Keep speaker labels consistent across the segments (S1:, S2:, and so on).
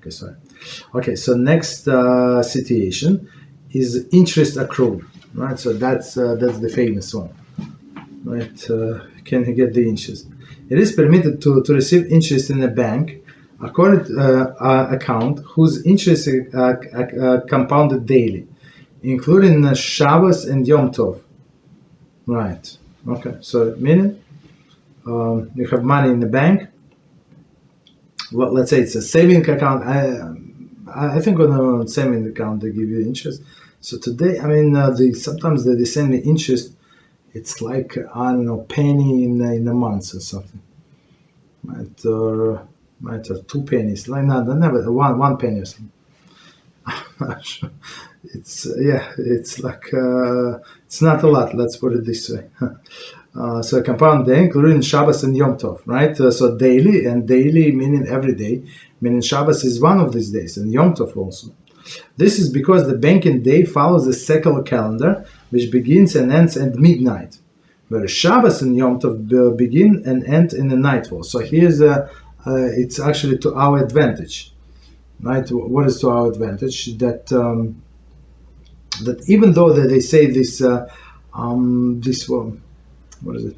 S1: Okay, sorry. Okay, so next situation is interest accrual, right? So that's the famous one, right? Can he get the interest? It is permitted to receive interest in a bank account whose interest is compounded daily, including Shabbos and Yom Tov. Right. Okay. So meaning you have money in the bank. Well, let's say it's a saving account. I think on a saving account they give you interest. So today, I mean, sometimes they send me interest. It's like, I don't know, penny in a month or something. Right, or 2 pennies. Like never one penny or something. It's like it's not a lot. Let's put it this way. So a compound day, including Shabbos and Yom Tov, right? So daily, and daily meaning every day, meaning Shabbos is one of these days, and Yom Tov also. This is because the banking day follows the secular calendar, which begins and ends at midnight, whereas Shabbos and Yom Tov begin and end in the nightfall. So here's it's actually to our advantage, right? What is to our advantage? That that even though they say this what is it?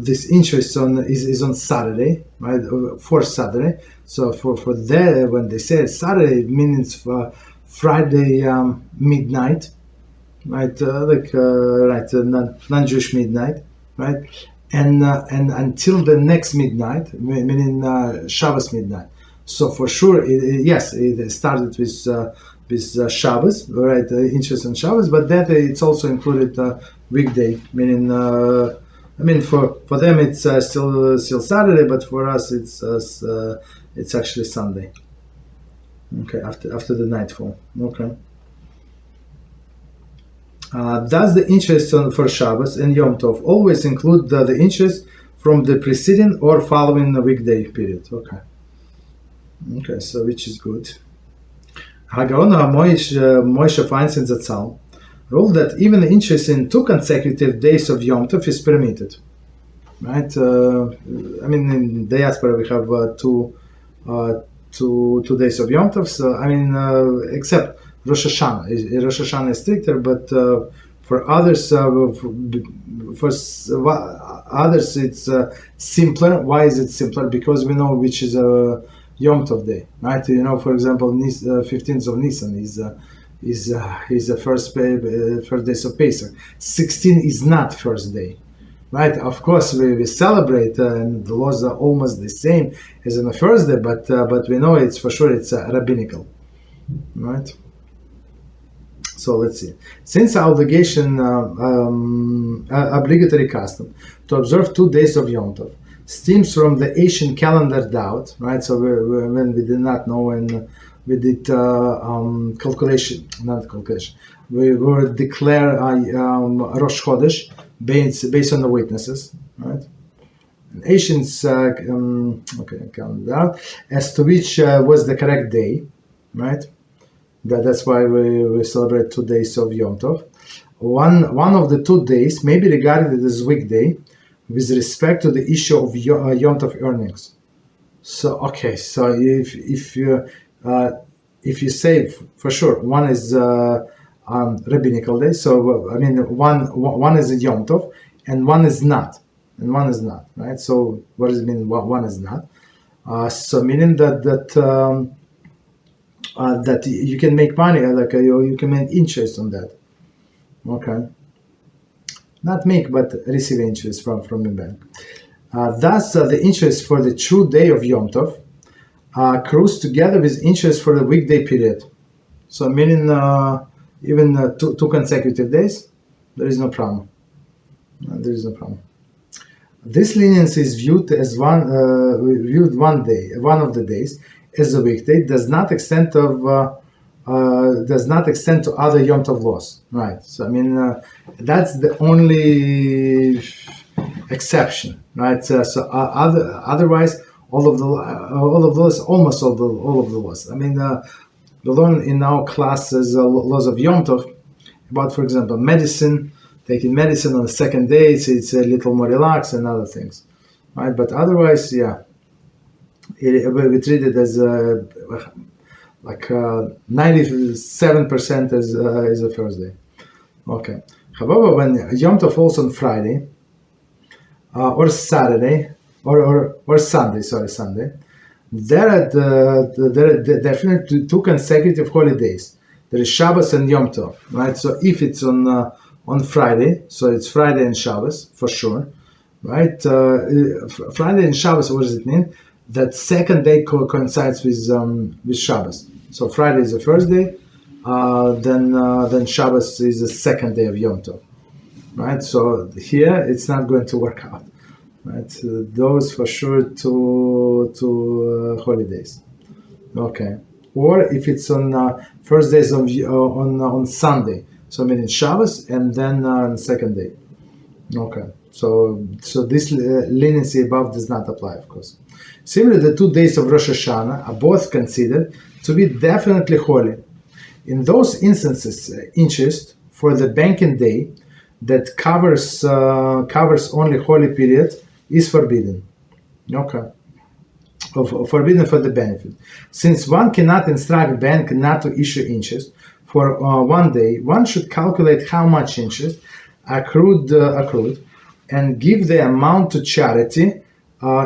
S1: This interest is on Saturday, right? For Saturday. So for there, when they say Saturday, it means for Friday midnight, right? Non-Jewish midnight, right? And until the next midnight, meaning Shabbos midnight. So for sure, it started with Shabbos, right? Interest on Shabbos, but that it's also included weekday, meaning for them it's still Saturday, but for us it's actually Sunday. Okay, after the nightfall. Okay. Does the interest for Shabbos and Yom Tov always include the interest from the preceding or following the weekday period? Okay. Okay, so which is good. Hagaon Moshe finds in Zatzal rule that even interest in 2 consecutive days of Yom Tov is permitted. Right? In diaspora we have two days of Yom Tov. So except Rosh Hashanah. Rosh Hashanah is stricter, but for others, others it's simpler. Why is it simpler? Because we know which is a Yom Tov day, right? For example, 15th of Nisan is the first days of Pesach. 16 is not first day, right? Of course, we celebrate, and the laws are almost the same as on the first day, but we know it's for sure it's rabbinical, right? So let's see. Since our obligation, obligatory custom to observe 2 days of Yom Tov stems from the ancient calendar doubt, right? So when we did not know, when we did we were declare Rosh Chodesh based on the witnesses, right? Ancients calendar doubt as to which was the correct day, right? That's why we celebrate 2 days of Yom Tov. One of the 2 days may be regarded as weekday with respect to the issue of Yom Tov earnings. So if you say for sure one is rabbinical day, so one is a Yom Tov and one is not, right? So what does it mean? One is not. So meaning that you can make money, you can make interest on that. Okay. Not make, but receive interest from the bank. Thus, the interest for the true day of Yom Tov accrues together with interest for the weekday period. So meaning even two consecutive days, there is no problem. This leniency is viewed as one of the days as a weekday does not extend to other Yom Tov laws, right? So that's the only exception, right? Otherwise, almost all of the laws. We learn in our classes laws of Yom Tov about, for example, medicine. Taking medicine on the second day, it's a little more relaxed and other things, right? But otherwise, yeah. we treat it as like 97% is a Thursday. Okay. However, when Yom Tov falls on Friday or Saturday or Sunday, Sunday, there are definitely two consecutive holidays. There is Shabbos and Yom Tov, right? So if it's on Friday, so it's Friday and Shabbos for sure, right? Friday and Shabbos, what does it mean? That second day coincides with Shabbos. So Friday is the first day, then Shabbos is the second day of Yom Tov, right? So here it's not going to work out, right? Those for sure two holidays, okay. Or if it's on first days of on Sunday, so meaning Shabbos and then the second day, okay. So this leniency above does not apply, of course. Similarly, the 2 days of Rosh Hashanah are both considered to be definitely holy. In those instances, interest for the banking day that covers only holy period is forbidden. Okay. Forbidden for the benefit. Since one cannot instruct bank not to issue interest for 1 day, one should calculate how much interest accrued and give the amount to charity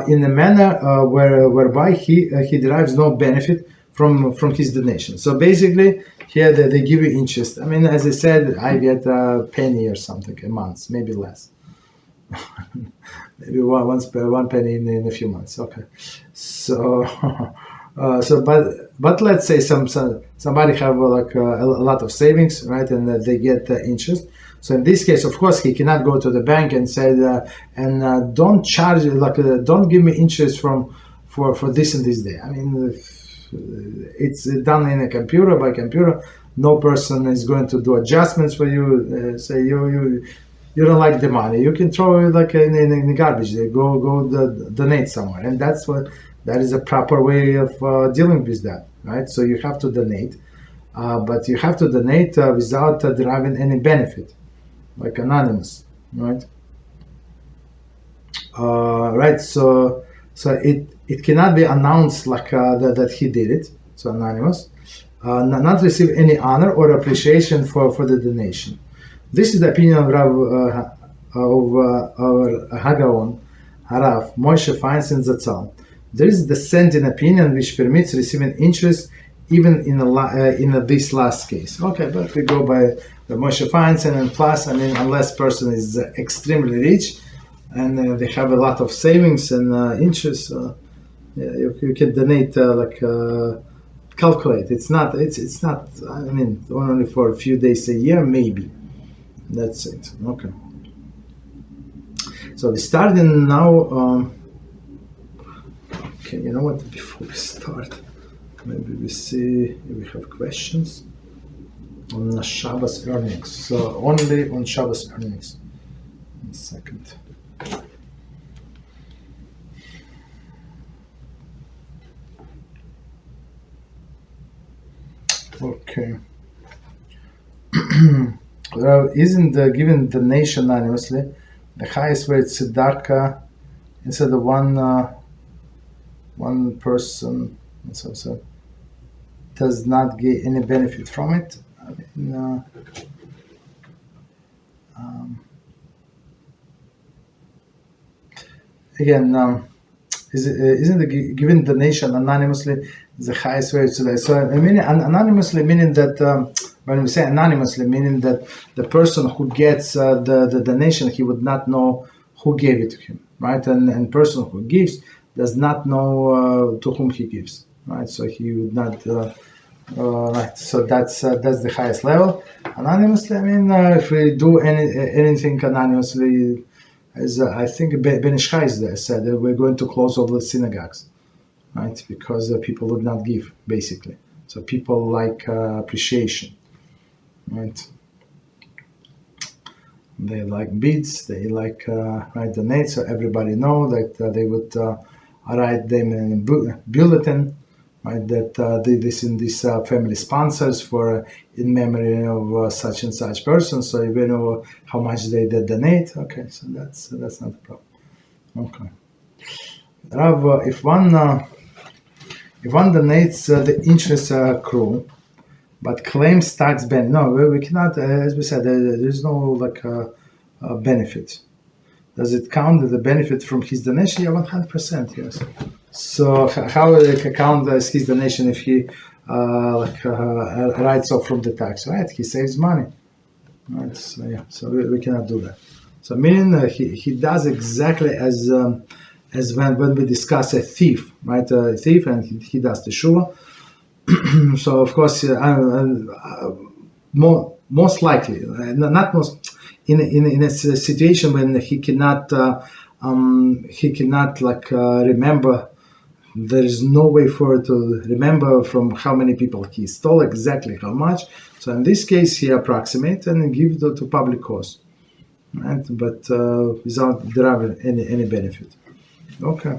S1: in a manner whereby he derives no benefit from his donation. So basically, here they give you interest. I mean, as I said, I get a penny or something a month, maybe less. Maybe one penny in a few months. Okay, so but let's say somebody have like a lot of savings, right, and they get interest. So in this case, of course, he cannot go to the bank and say don't charge, don't give me interest for this and this day. I mean, it's done in a computer by computer. No person is going to do adjustments for you. Say you don't like the money, you can throw it like in the garbage. They go donate somewhere, and that is a proper way of dealing with that, right? So you have to donate, but you have to donate without deriving any benefit, like anonymous, right? Right. So it cannot be announced like that he did it. So anonymous, not receive any honor or appreciation for the donation. This is the opinion of Hagaon, Harav, Moshe Feinstein Zatzal. There is a dissenting opinion which permits receiving interest even in this last case. Okay, but we go by the Moshe Feinstein, and plus, I mean, unless person is extremely rich and they have a lot of savings and interest, you can donate calculate. It's not. I mean, only for a few days a year, maybe. That's it. Okay. So we started now. Okay, you know what? Before we start, maybe we see if we have questions on the Shabbos earnings. So only on Shabbos earnings. 1 second. Okay. Isn't given the nation anonymously the highest way it's tzedakah instead of one person, so does not get any benefit from it? I mean, again, isn't given the nation anonymously the highest way to? So I mean, anonymously meaning that when we say anonymously, meaning that the person who gets the donation, he would not know who gave it to him, right? And person who gives does not know to whom he gives, right? So he would not. Right. So that's the highest level. Anonymously, I mean, if we do anything anonymously, as I think Ben Ish Chai said, we're going to close all the synagogues, right? Because people would not give, basically. So people like appreciation, right? They like beads, they like donate, so everybody know that they would write them in a bulletin, right? That this family sponsors for in memory of such and such person, so you know how much they donate. Okay, so that's not a problem. Okay, Rav, if one If one donates the interest accrual, but claims tax benefit, no, we cannot. As we said, there is no benefit. Does it count the benefit from his donation? Yeah, 100%. Yes. So how will it count as his donation if he writes off from the tax? Right? He saves money. Right. So yeah. So we cannot do that. So meaning he does exactly as when we discuss a thief, right? A thief, and he does the Shiur. So of course, most likely, not most, in a situation when he cannot remember. There is no way for it to remember from how many people he stole, exactly how much. So in this case, he approximates and give it to public cause, right? But without deriving any benefit. Okay.